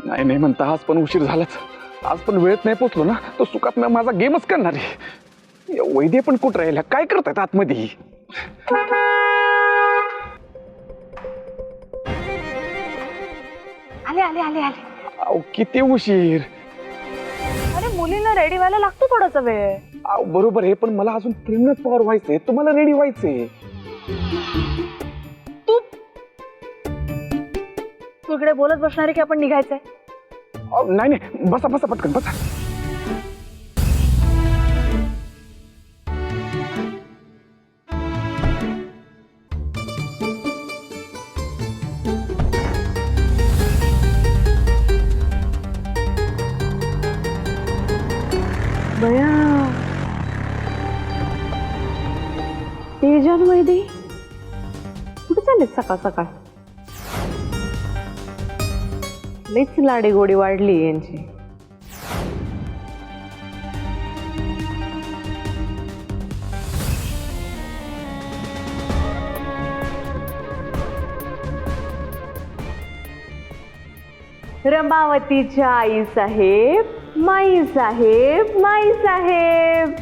नाही नाही म्हणता आज पण उशीर झालाच. आज पण वेळेत नाही पोचलो ना तो सुखात मी माझा गेमच करणार आहे. वैद्य पण कुठं राहिला, काय करतायत आतमध्ये? आले आले आले आले. अहो किती उशीर. अरे मुलींना रेडी व्हायला लागतो थोडासा वेळ. अहो बरोबर आहे, पण मला अजून प्रेग्नंट पॉवर व्हायचंय, तुम्हाला रेडी व्हायचंय. तू तू इकडे बोलत बसणार आहे की आपण निघायचंय? नाही नाही, बसा बसा पटकन बसा. बया तेजन वैदी कुठे चाललेत सकाळ सकाळ? लईच लाडी गोडी वाढली यांची. रमावतीच्या आई साहेब, माई साहेब, माई साहेब.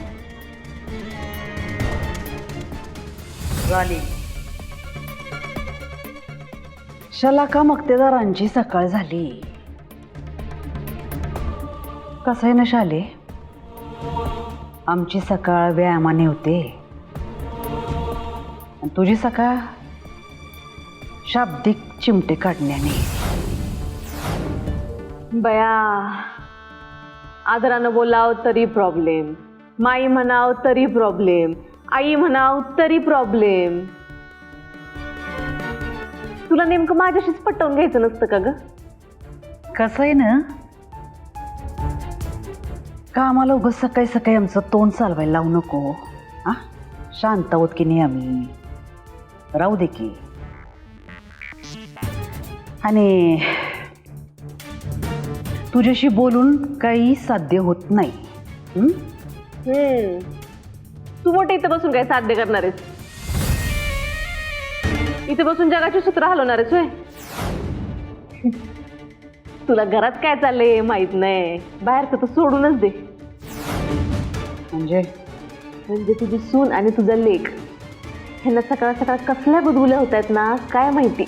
झाली. शलाका मक्तेदारांची सकाळ झाली. कसं आहे ना शाले, आमची सकाळ व्यायामाने होते आणि तुझी सकाळ शाब्दिक चिमटे काढण्याने. बया आदरानं बोलाव तरी प्रॉब्लेम, माई म्हणाव तरी प्रॉब्लेम, आई म्हणाव तरी प्रॉब्लेम. तुला नेमकं माझ्याशीच पटवून घ्यायचं नसतं का ग? कसं आहे ना, कामाला उगाच सकाळी सकाळी आमचं तोंड चालवायला लावू नको. हा, शांत आहोत की नाही आम्ही, राहू दे की. आणि तुझ्याशी बोलून काही साध्य होत नाही. तू मोठे इथं बसून काय साध्य करणार आहेस? इथे बसून जगाची सूत्र हलवणार आहेस होय? तुला घरात काय चाललंय माहित नाही, बाहेरचं तर सोडूनच दे. म्हणजे तुझी सून आणि तुझा लेक ह्यांना सकाळ सकाळ कसल्या गुदगुल्या होत आहेत ना काय माहिती.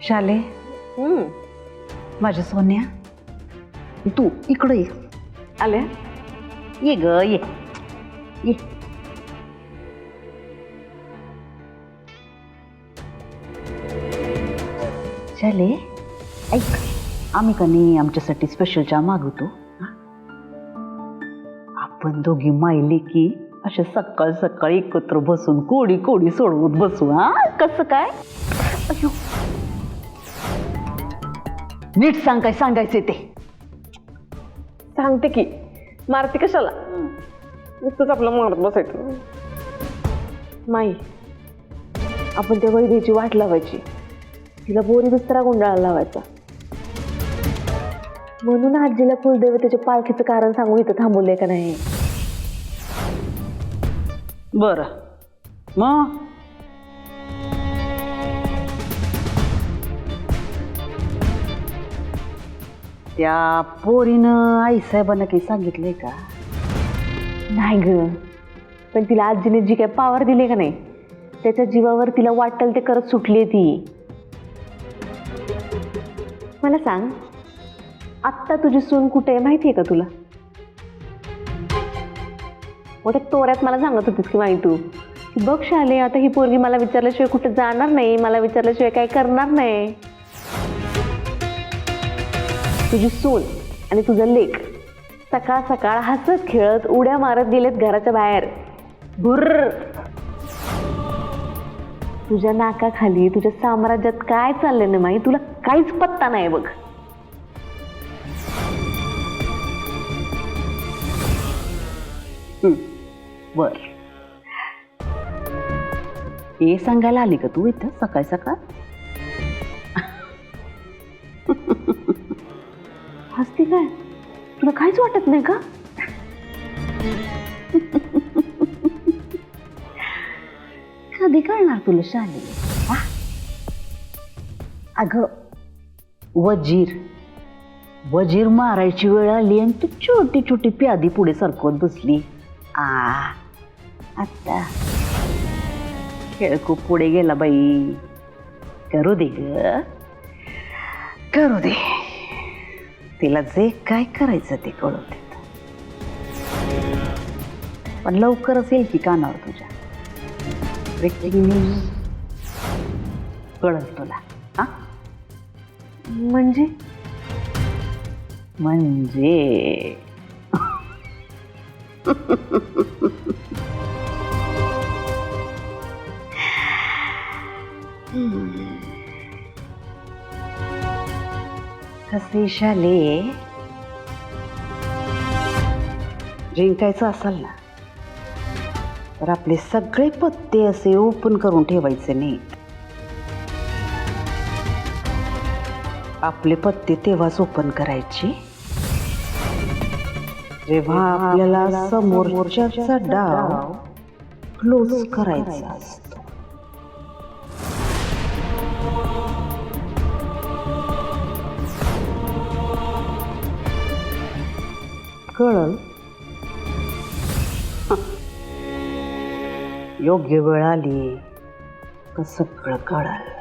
शाले, माझ्या सोन्या, तू इकडं ये. आल्या ये ग ये ये. शाले ऐक, आम्ही का नाही आमच्यासाठी स्पेशल चहा मागवतो. आपण दोघी मायले की असे सकाळ सकाळी एकत्र बसून कोडी कोडी सोडवत बसू. हा कसं काय? अयो, नीट सांग काय सांगायचे ते. सांगते की, मारती कशाला? नुसतंच आपलं मारत बसायचं. माई, आपण त्या वैद्यची वाट लावायची, तिला बोरी बिस्तरा गुंडाळा लावायचा. म्हणून आजीला कुलदेवतेच्या पालखीचं कारण सांगून इथं थांबवलंय का नाही? बर मग त्या पोरीनं आईसाहेबांना काही सांगितलंय का? नाही ग, पण तिला आजीने जी काय पावर दिली का नाही त्याच्या जीवावर तिला वाटेल ते करत सुटली ती. मला सांग, आत्ता तुझी सून कुठे आहे माहितीये का तुला? मोठ्या तोऱ्यात मला सांगत होतीस की माहिती तू की बघ शाले, आता ही पोरगी मला विचारल्याशिवाय कुठे जाणार नाही, मला विचारल्याशिवाय काय करणार नाही. तुझी सून आणि तुझा लेक सकाळ सकाळ हसत खेळत उड्या मारत गेलेत घराच्या बाहेर. बुर्र, तुझ्या नाकाखाली तुझ्या साम्राज्यात काय चाललंय ना माई, तुला काहीच पत्ता नाही बघ. बर, हे सांगायला आली का तू इथं सकाळ सकाळ? हसती काय? तुला काहीच वाटत नाही का? कधी कळणार तुला शाली? अगं वजीर वजीर मारायची वेळ आली आणि तू छोटी छोटी प्यादी पुढे सरकवत बसली. आता खेळ खूप पुढे गेला बाई. करू दे ग, करू दे. तिला जे काय करायचं ते कळू दे. पण लवकरच येईल की कानावर तुझ्या ब्रेकिंग न्यूज कळल तुला. हा म्हणजे म्हणजे कसे शाले जिंकायचं असेल ना तर आपले सगळे पत्ते असे ओपन करून ठेवायचे नाही. आपले पत्ते तेव्हाच ओपन करायचे जेव्हा आपल्याला समोरच्याचा डाव क्लोज करायचा असतो. कळलं? योग्य वेळ आली का सगळं कळलं.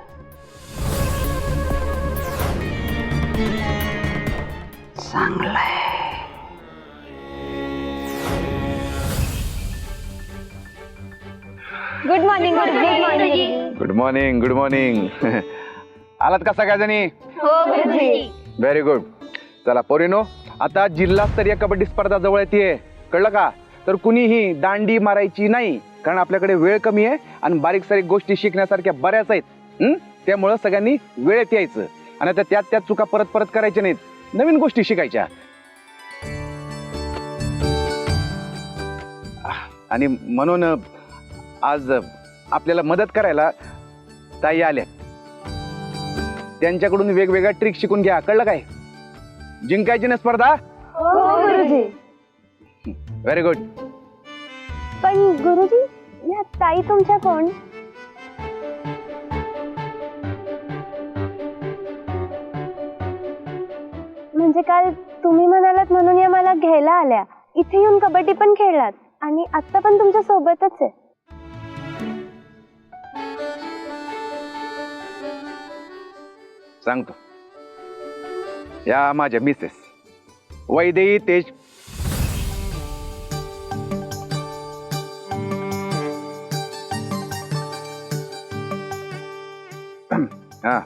चांगलंय. गुड मॉर्निंग गुरुजी. Good morning, good morning. आलात का सगळ्याजणी? हो गुरुजी. Very good. चला पोरीनो, आता जिल्हास्तरीय कबड्डी स्पर्धा जवळ येते, कळलं का? तर कुणीही दांडी मारायची नाही, कारण आपल्याकडे वेळ कमी आहे आणि बारीक सारीक गोष्टी शिकण्यासारख्या बऱ्याच आहेत. त्यामुळं सगळ्यांनी वेळेत यायचं आणि आता त्यात चुका परत परत करायच्या नाहीत, नवीन गोष्टी शिकायच्या. आणि म्हणून आज आपल्याला मदत करायला ताई आल्या. त्यांच्याकडून वेगवेगळ्या ट्रिक शिकून घ्या, कळलं काय? जिंकायची ना स्पर्धा? हो गुरुजी. Very good. पण गुरुजी, या ताई तुमच्या कोण? म्हणजे काल तुम्ही म्हणालात म्हणून या मला घ्यायला आल्या, इथे येऊन कबड्डी पण खेळलात आणि आता पण तुमच्या सोबतच आहे. सांगतो. या माझ्या मिसेस वैदेही तेज. हा,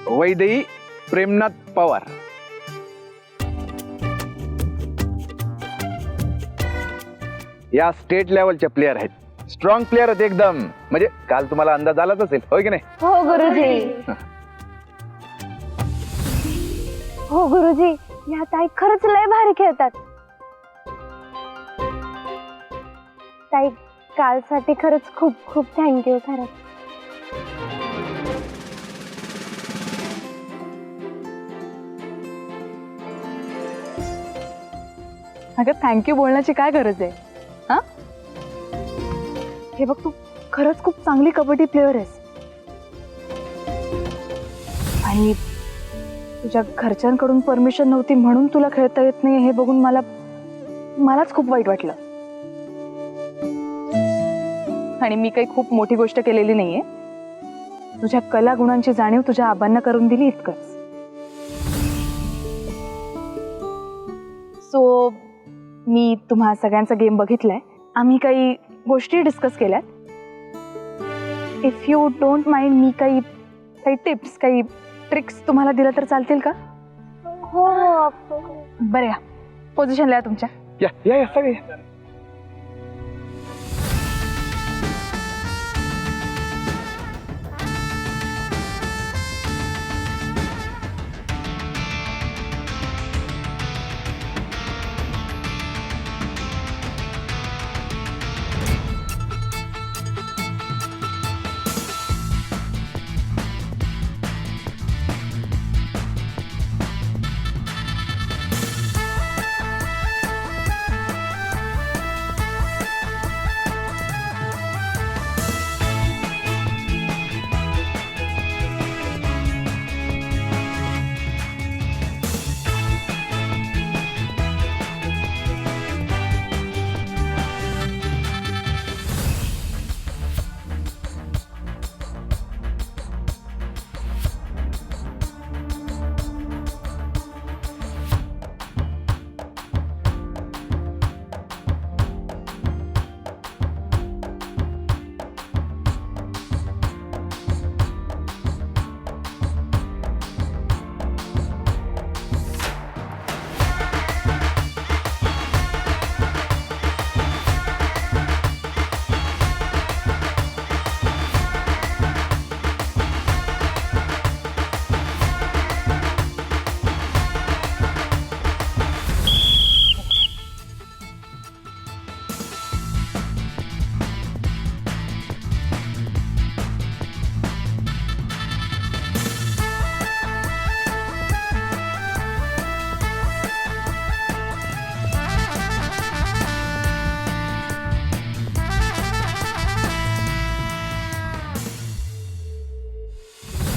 वैदेही प्रेमनाथ पवार. या स्टेट लेवलच्या प्लेयर आहेत, स्ट्रॉंग प्लेयर आहेत एकदम. म्हणजे काल तुम्हाला अंदाज आलाच असेल, होय की नाही? हो गुरुजी. हो गुरुजी, या ताई खरंच लय भारी खेळतात. ताई, कालसाठी खरंच खूप खूप थँक्यू. खरंच अगं थँक्यू बोलण्याची काय गरज आहे? हा, हे बघ, तू खरंच खूप चांगली कबड्डी प्लेअर आहेस आणि तुझ्या घरच्यांकडून परमिशन नव्हती म्हणून तुला खेळता येत नाही हे बघून मलाच खूप वाईट वाटलं. आणि मी काही खूप मोठी गोष्ट केलेली नाहीये. तुझ्या कला गुणांची जाणीव तुझ्या आबांना करून दिली, इतकंच. सो मी तुम्हा सगळ्यांचा गेम बघितलाय, आम्ही काही गोष्टी डिस्कस केल्यात. इफ यू डोंट माइंड, मी काही टिप्स, काही ट्रिक्स तुम्हाला दिल्या तर चालतील का? हो हो. बरं, या पोझिशनला या तुमच्या. या या या सगळे.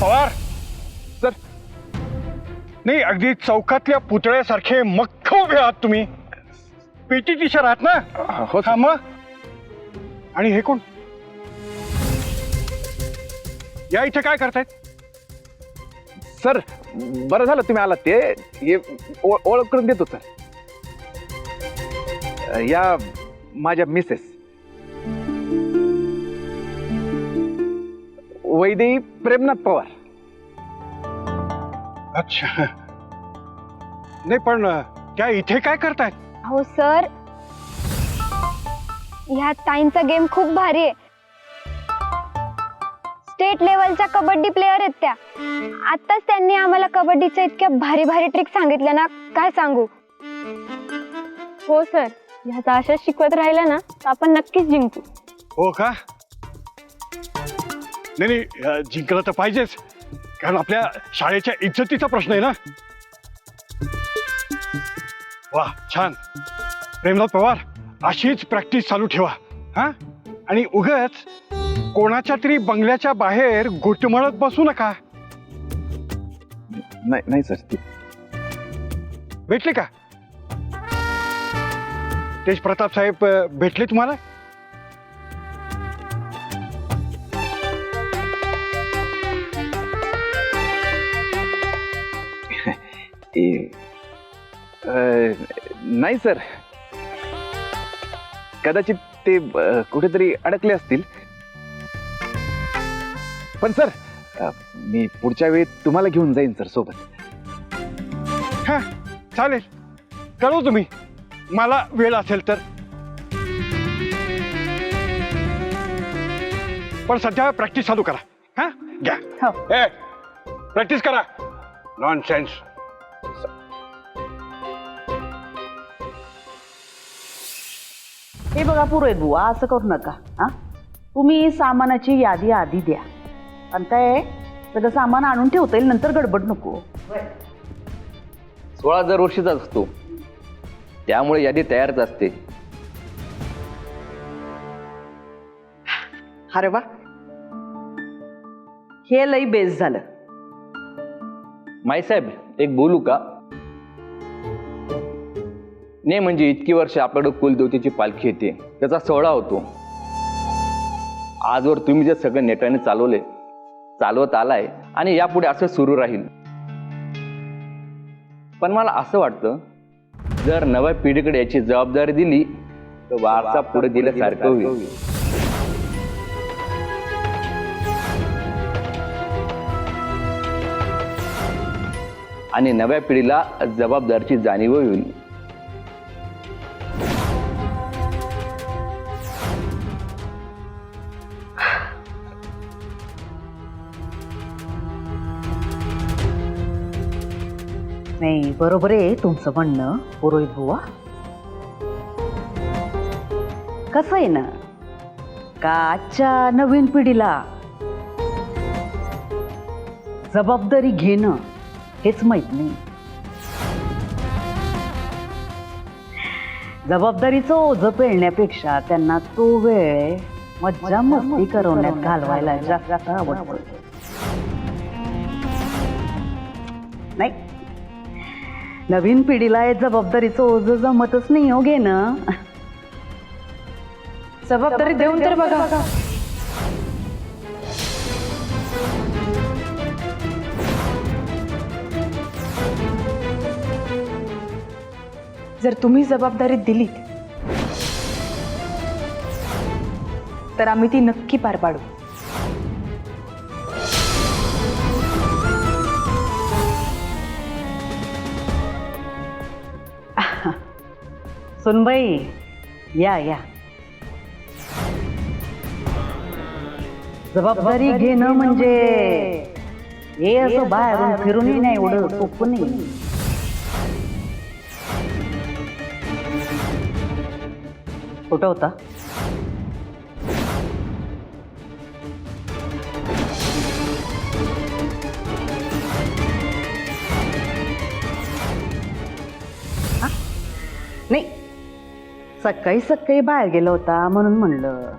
पवार सर नाही, अगदी चौकातल्या पुतळ्यासारखे मख्ख उभे आहात तुम्ही. पीटी टीचर आहात ना? हो हा मग. आणि हे कोण? या इथे काय करतायत? सर बरं झालं तुम्ही आलात. ते हे ओळख करून देतो सर. या माझ्या मिसेस वैदेही प्रेमनाथ पवार. अच्छा. नाही पण त्या इथे काय करतायत? हो सर, ह्या ताईंचा गेम खूप भारी आहे. स्टेट लेवलच्या कबड्डी प्लेयर आहेत त्या. आताच त्यांनी आम्हाला कबड्डीच्या इतक्या भारी भारी ट्रिक सांगितल्या ना, काय सांगू. हो सर, ह्याचा अशाच शिकवत राहिला ना तर आपण नक्कीच जिंकू. हो का? नाही, जिंकलं तर पाहिजेच, कारण आपल्या शाळेच्या इज्जतीचा प्रश्न आहे ना. वा, छान. प्रेमनाथ पवार, अशीच प्रॅक्टिस चालू ठेवा. हा, आणि उगाच कोणाच्या तरी बंगल्याच्या बाहेर घुटमळत बसू नका. नाही सर. ती भेटले का? तेज प्रताप साहेब भेटले तुम्हाला? नाही सर, कदाचित ते कुठेतरी अडकले असतील. पण सर मी पुढच्या वेळी तुम्हाला घेऊन जाईन सर सोबत. हा, चालेल. कळव तुम्ही मला वेळ असेल तर. पण सध्या प्रॅक्टिस चालू करा. हा, घ्या. ए, प्रॅक्टिस करा. नॉनसेन्स. हे बघा पुरोहित बुवा, असं करू नका. हा, तुम्ही सामानाची यादी आधी द्या आणि काय सगळं सामान आणून ठेवता येईल, नंतर गडबड नको. 16,000 वर्षीचाच असतो, त्यामुळे यादी तयारच असते. अरे वा, हे लई बेस झालं. माईसाहेब, एक बोलू का? नाही म्हणजे इतकी वर्ष आपल्याकडे कुलदेवतेची पालखी येते, त्याचा सोहळा होतो. आजवर तुम्ही जे सगळं नेटाने चालवत आलाय आणि यापुढे असं सुरू राहील. पण मला असं वाटतं, जर नव्या पिढीकडे याची जबाबदारी दिली तर वारसा पुढे दिल्यासारखं होईल. आणि नव्या पिढीला जबाबदारीची जाणीव होईल. नाही, बरोबर आहे तुमचं म्हणणं पुरोहित बुवा. कसं आहे ना, का आजच्या नवीन पिढीला जबाबदारी घेणं हेच माहित नाही. जबाबदारीचं ओझं पेलण्यापेक्षा त्यांना तो वेळ मज्जा मस्ती करवण्यात घालवायला जास्त आवडतं. नाही, नवीन पिढीला हे जबाबदारीचं ओझं जमतच नाही हो घेणं. जबाबदारी देऊन तर बघा. जर तुम्ही जबाबदारी दिलीत तर आम्ही ती नक्की पार पाडू. सुनबाई, या या. जबाबदारी घेणं म्हणजे हे असं बाहेरून फिरूनही नाही एवढं सोपं नाही. कुठं होता? नाही, सकाळी सकाळी बाहेर गेला होता म्हणून म्हणलं.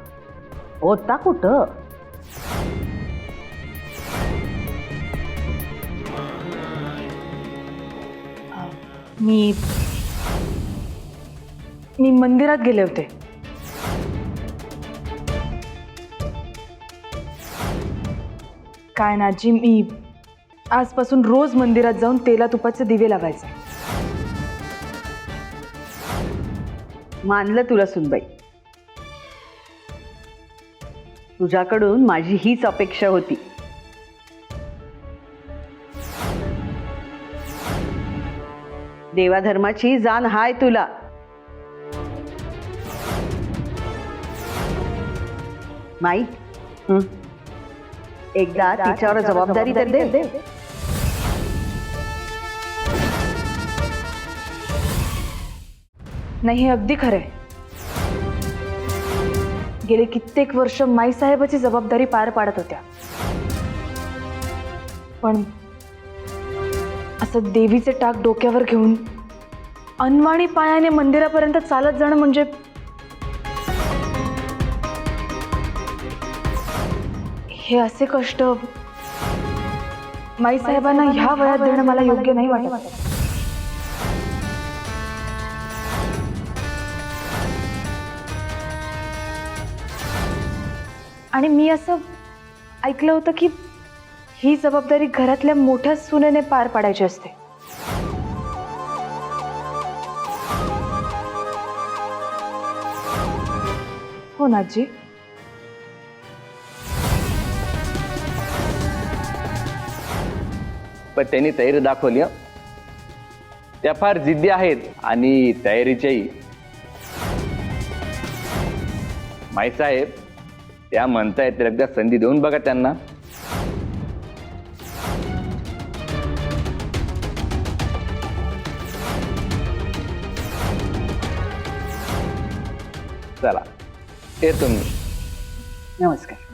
होता कुठं? मी मंदिरात गेले होते. काय ना आजी, मी आजपासून रोज मंदिरात जाऊन तेला तुपाचे दिवे लावायचे. मानलं तुला सुनबाई. तुझ्याकडून माझी हीच अपेक्षा होती. देवाधर्माची जाण हाय तुला. माई, एकदा तिच्यावर जबाबदारी तर दे. नाही, हे अगदी खरंय. गेले कित्येक वर्ष माईसाहेबाची जबाबदारी पार पाडत होत्या, पण असं देवीचे टाक डोक्यावर घेऊन अनवाणी पायाने मंदिरापर्यंत चालत जाणं म्हणजे हे असे कष्ट माईसाहेबांना ह्या वयात देणं मला योग्य नाही वाटत. आणि मी असं ऐकलं होतं की ही जबाबदारी घरातल्या मोठ्या सुनेने पार पाडायची असते. हो ना आजी? पण त्यांनी तयारी दाखवली हं. त्या फार जिद्दी आहेत आणि तयारीच्याही. माईसाहेब त्या म्हणतायत, तर एकदा संधी देऊन बघा त्यांना. चला येतो मी. नमस्कार.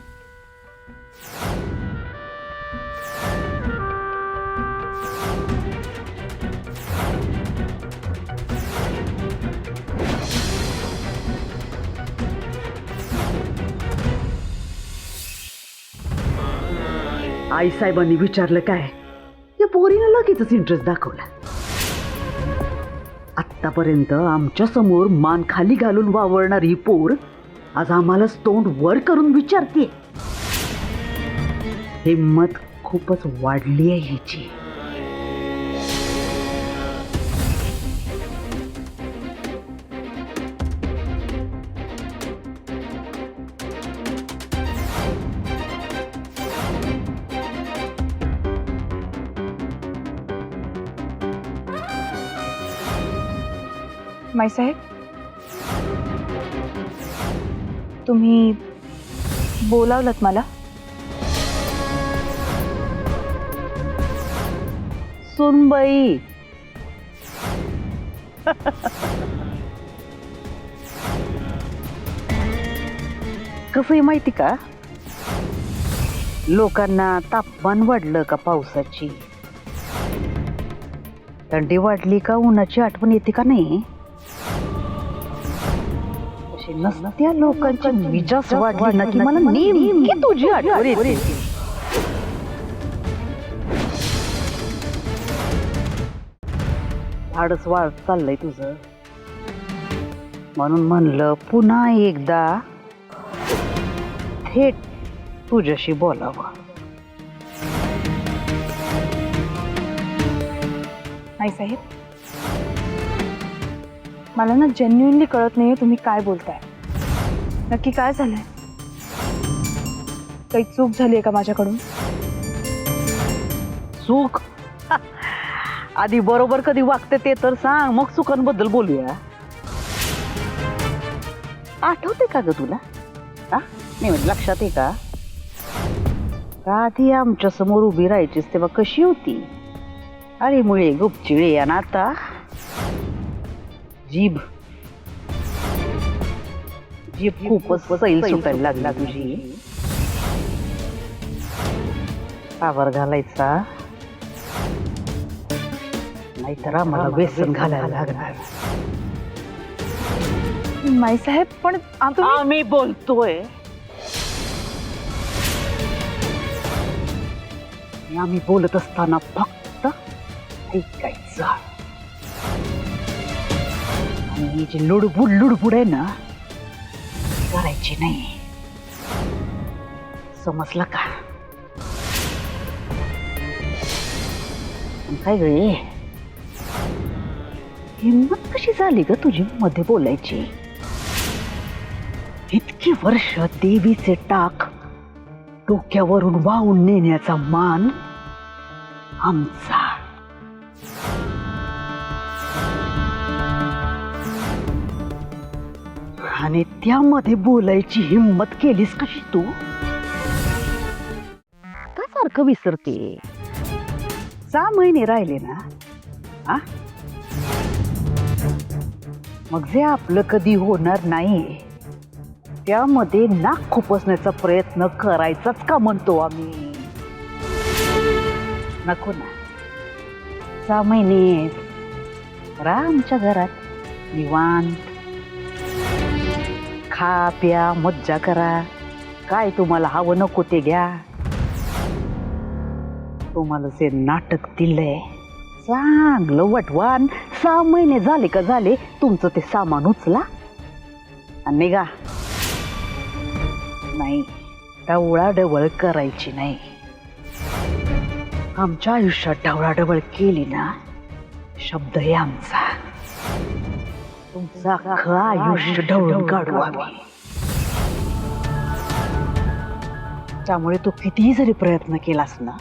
आईसाहेबांनी विचारलं काय, या पोरीनं लगेचच इंटरेस्ट दाखवला. आत्तापर्यंत आमच्या समोर मान खाली घालून वावरणारी ही पोर आज आम्हालाच तोंड वर करून विचारते. हिम्मत खूपच वाढली आहे हिची. माईसाहेब, तुम्ही बोलावलत मला? सुनबाई, कसं आहे माहिती का, लोकांना तापमान वाढलं का पावसाची, थंडी वाढली का उन्हाची आठवण येते का नाही, अशी नसत्या लोकांची मिजाज वाढली ना की मला नेमकी तुझी आठवण येते. धाडस वाढत चाललंय तुझं, म्हणून म्हणलं पुन्हा एकदा थेट तुझ्याशी बोलावं. माईसाहेब, मला ना जेन्युइनली कळत नाहीये तुम्ही काय बोलताय. नक्की काय झालंय? काही चूक झाली आहे का माझ्याकडून? चूक? आधी बरोबर कधी वागते ते तर सांग, मग चुकांबद्दल बोलूया. आठवते का ग तुला? नाही म्हणजे लक्षात आहे का? आधी आमच्या समोर उभी राहायचीस तेव्हा कशी होती? अरे मुळे गुपचिळे, आणि आता जीभ खूपच सैल सुटायला लागला तुझी. कावर घालायचा, नाहीतर आम्हाला व्यसन घालायला लागणार. माईसाहेब, पण आम्ही बोलतोय, आम्ही बोलत असताना फक्त ऐकायचं. ही जी लुडबुड आहे ना करायची नाही, समजलं का? पण काय गे, हिंमत कशी झाली ग तुझी मध्ये बोलायची? इतकी वर्ष देवीचे टाक डोक्यावरून वाहून नेण्याचा मान आमचा. आणि त्यामध्ये बोलायची हिंमत केलीस कशी तू? का सारखं विसरते? 6 महिने राहिले ना, आ? मग जे आपलं कधी होणार नाही त्यामध्ये नाक खुपसण्याचा प्रयत्न करायचाच का म्हणतो आम्ही? नको ना. 6 महिने राहा आमच्या घरात निवांत, खा प्या मज्जा करा, काय तुम्हाला हवं नको ते घ्या. तुम्हाला जे नाटक दिलंय चांगलं वटवान, 6 महिने झाले का झाले तुमचं ते सामान उचला आणि निघा. नाही, ढवळाढवळ करायची नाही. आमच्या आयुष्यात ढवळाढवळ केली ना, शब्द आहे आमचा, तुमचं अख्खं आयुष्य ढवळून काढू आम्ही. त्यामुळे तू कितीही जरी प्रयत्न केलास ना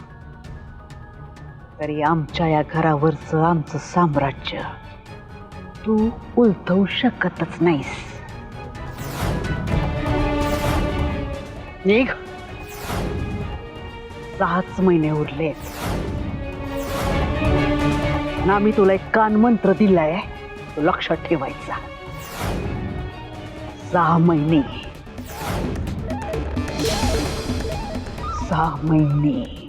तरी आमच्या या घरावरचं आमचं साम्राज्य तू उलथवू शकतच नाहीस. निघ. 6 महिने उरलेत ना. मी तुला एक कानमंत्र दिलाय, तो लक्षात ठेवायचा. 6 महिने 6 महिने